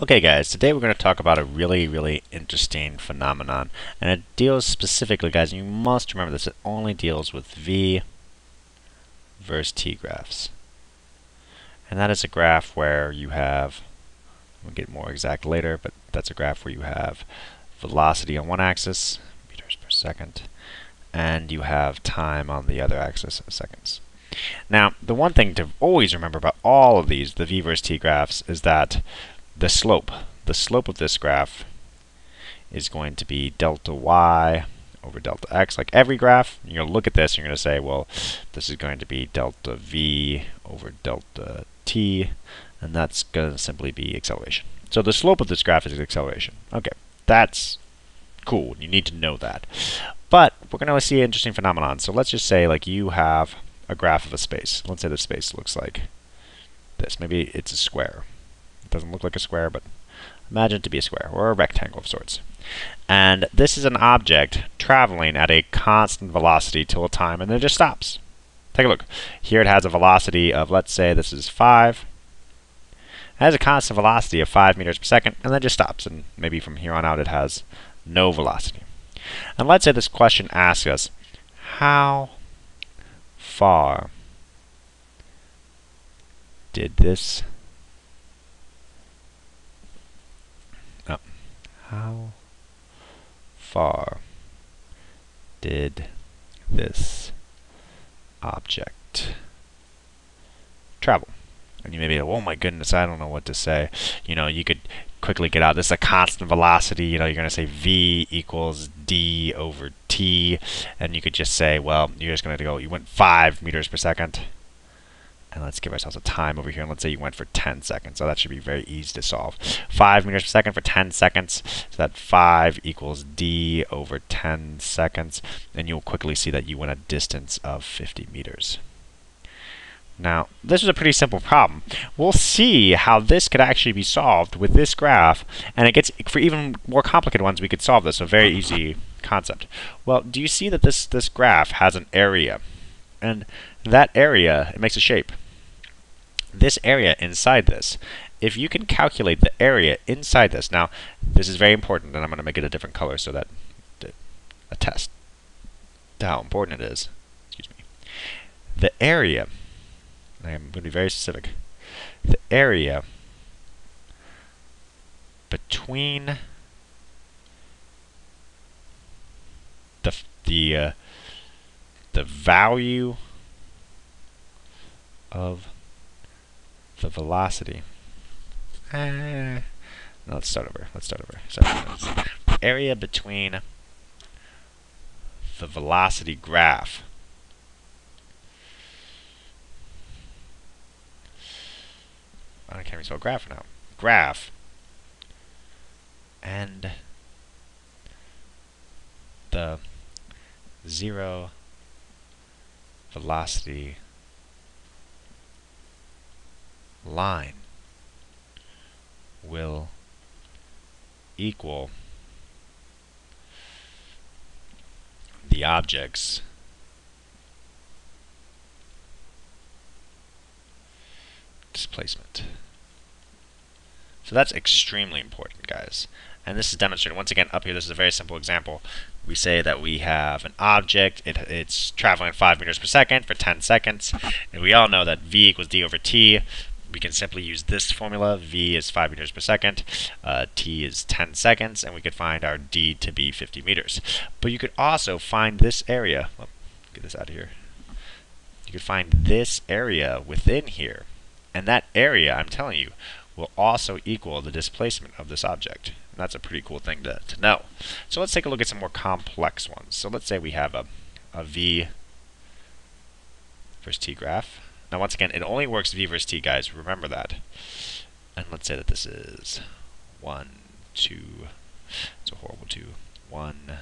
Okay guys, today we're going to talk about a really interesting phenomenon, and it deals specifically, guys, and you must remember this, it only deals with V versus T graphs. And that is a graph where you have, we'll get more exact later, but that's a graph where you have velocity on one axis, meters per second, and you have time on the other axis, seconds. Now, the one thing to always remember about all of these, the V versus T graphs, is that the slope of this graph is going to be delta y over delta x. Like every graph, you're going to look at this and you're going to say, well, this is going to be delta v over delta t, and that's going to simply be acceleration. So the slope of this graph is acceleration. Okay, that's cool. You need to know that. But we're going to see an interesting phenomenon. So let's just say like you have a graph of a space. Let's say the space looks like this. Maybe it's a square. Doesn't look like a square, but imagine it to be a square or a rectangle of sorts. And this is an object traveling at a constant velocity till a time, and then it just stops. Take a look. Here it has a velocity of, let's say this is 5. It has a constant velocity of 5 meters per second, and then it just stops. And maybe from here on out it has no velocity. And let's say this question asks us, how far did this How far did this object travel? And you may be like, oh my goodness, I don't know what to say. You know, you could quickly get out. This is a constant velocity. You know, you're going to say v equals d over t. And you could just say, well, you're just going to go, you went 5 meters per second. And let's give ourselves a time over here, and let's say you went for 10 seconds. So that should be very easy to solve. 5 meters per second for 10 seconds. So that 5 equals d over 10 seconds. And you'll quickly see that you went a distance of 50 meters. Now, this is a pretty simple problem. We'll see how this could actually be solved with this graph. And it gets, for even more complicated ones, we could solve this. So very easy concept. Well, do you see that this graph has an area? And that area, it makes a shape. This area inside this, if you can calculate the area inside this, now this is very important, and I'm going to make it a different color so that to attest to how important it is. Excuse me. The area, I'm going to be very specific, the area between the value of the velocity. No, let's start over. Sorry. Area between the velocity graph I can't even spell graph now. Graph and the zero velocity line will equal the object's displacement. So that's extremely important, guys. And this is demonstrated once again up here. This is a very simple example. We say that we have an object. It's traveling at 5 meters per second for 10 seconds. And we all know that v equals d over t. We can simply use this formula. V is 5 meters per second. T is 10 seconds. And we could find our d to be 50 meters. But you could also find this area. Well, get this out of here. You could find this area within here. And that area, I'm telling you, will also equal the displacement of this object. And that's a pretty cool thing to know. So let's take a look at some more complex ones. So let's say we have a V versus T graph. Now once again, it only works V versus T, guys. Remember that. And let's say that this is 1, 2. It's a horrible 2. 1,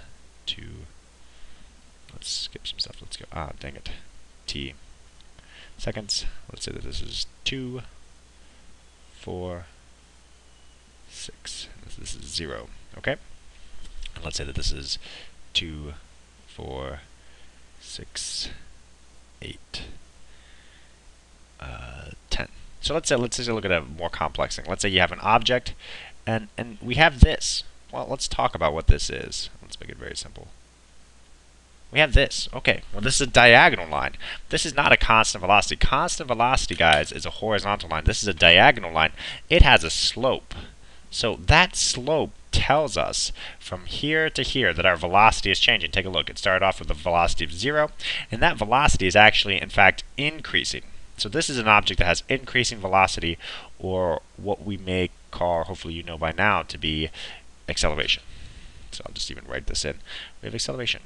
2. Let's skip some stuff. Let's go. Ah, dang it. T seconds. Let's say that this is 2, 4, 6. This is 0. Okay? And let's say that this is 2, 4, 6, 8, 10. So let's take a look at a more complex thing. Let's say you have an object And we have this. Well, let's talk about what this is. Let's make it very simple. We have this. Okay, well, this is a diagonal line. This is not a constant velocity. Constant velocity, guys, is a horizontal line. This is a diagonal line. It has a slope. So that slope tells us from here to here that our velocity is changing. Take a look. It started off with a velocity of 0, and that velocity is actually, in fact, increasing. So this is an object that has increasing velocity, or what we may call, hopefully you know by now, to be acceleration. So I'll just even write this in. We have acceleration.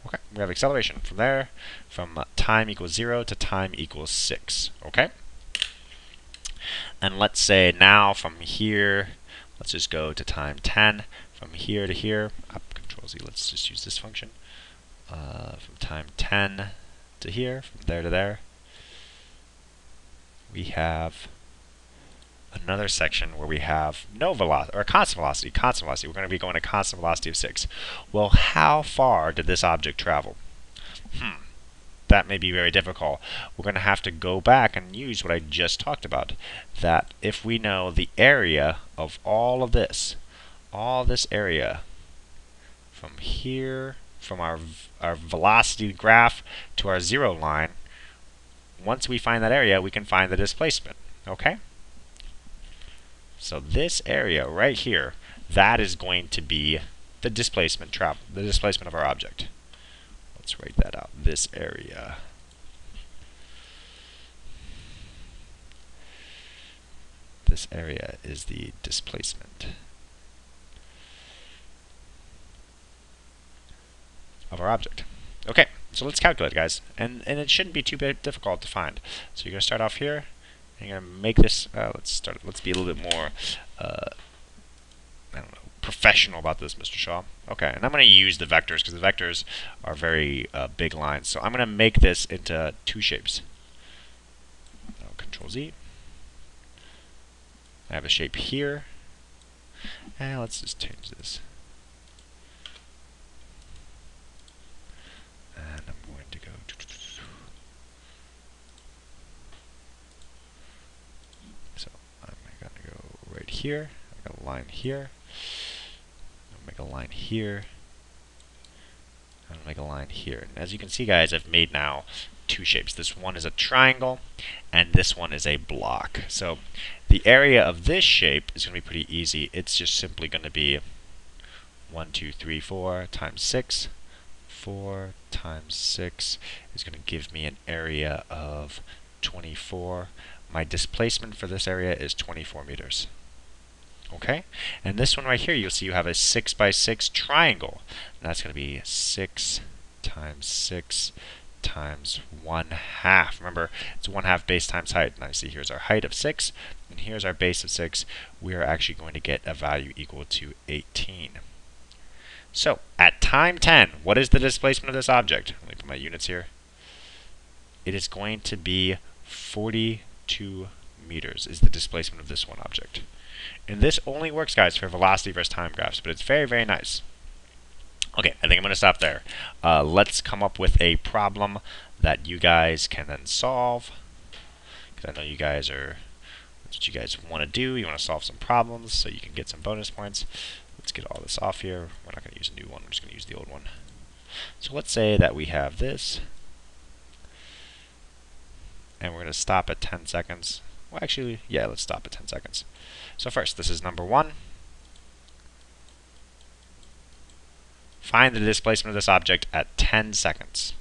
Okay, we have acceleration from there, from time equals 0 to time equals 6. Okay? And let's say now from here, let's just go to time 10. From here to here, up Control Z, let's just use this function. From time 10 to here, from there to there, we have another section where we have no velocity, or constant velocity. Constant velocity. We're going to be going to constant velocity of 6. Well, how far did this object travel? That may be very difficult. We're going to have to go back and use what I just talked about. That if we know the area of all of this area from here, from our velocity graph to our 0 line, once we find that area, we can find the displacement. Okay? So this area right here, that is going to be the displacement of our object. Let's write that out. This area. This area is the displacement of our object. Okay, so let's calculate, guys. And it shouldn't be too difficult to find. So you're going to start off here. And you're going to make this, let's be a little bit more, I don't know, professional about this, Mr. Shaw. Okay, and I'm going to use the vectors because the vectors are very big lines. So I'm going to make this into 2 shapes. Control Z. I have a shape here. And let's just change this. And I'm going to go. So I'm going to go right here. I got a line here. I'll make a line here. I'll make a line here. And as you can see, guys, I've made now 2 shapes. This one is a triangle, and this one is a block. So the area of this shape is going to be pretty easy. It's just simply going to be 1, 2, 3, 4 times 6. 4 times 6 is going to give me an area of 24. My displacement for this area is 24 meters. Okay? And this one right here, you'll see you have a 6 by 6 triangle. And that's going to be 6 times 6 times 1/2. Remember, it's 1/2 base times height. Now you see here's our height of 6, and here's our base of 6. We are actually going to get a value equal to 18. So, at time 10, what is the displacement of this object? Let me put my units here. It is going to be 42 meters is the displacement of this one object. And this only works, guys, for velocity versus time graphs, but it's very, very nice. Okay, I think I'm going to stop there. Let's come up with a problem that you guys can then solve. Because I know you guys are, that's what you guys want to do. You want to solve some problems so you can get some bonus points. Let's get all this off here. We're not going to use a new one. We're just going to use the old one. So let's say that we have this. And we're going to stop at 10 seconds. Well, actually, yeah, let's stop at 10 seconds. So first, this is number 1. Find the displacement of this object at 10 seconds.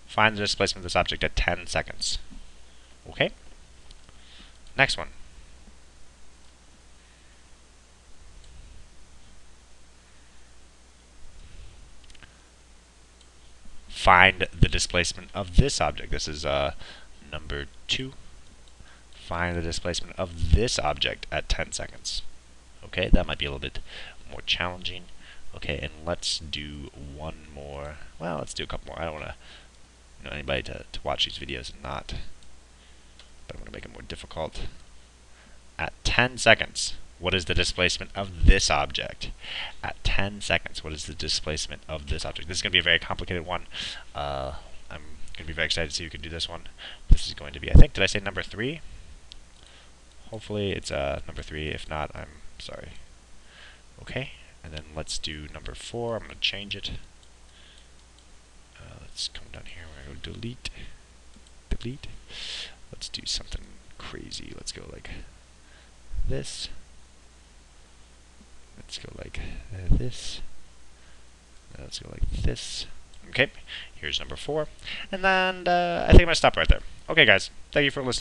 Find the displacement of this object at 10 seconds. Okay? Next one. Find the displacement of this object. This is number 2. Find the displacement of this object at 10 seconds. Okay, that might be a little bit more challenging. Okay, and let's do one more. Well, let's do a couple more. I don't want to anybody to watch these videos and not. But I'm going to make it more difficult. At 10 seconds, what is the displacement of this object? At 10 seconds, what is the displacement of this object? This is going to be a very complicated one. I'm going to be very excited to see who can do this one. This is going to be, I think, did I say number 3? hopefully it's number 3. If not, I'm sorry. Okay, and then let's do number 4. I'm going to change it. Let's come down here. We're going to go delete. Delete. Let's do something crazy. Let's go like this. Let's go like this. Let's go like this. Okay, here's number 4. And then I think I'm going to stop right there. Okay, guys, thank you for listening.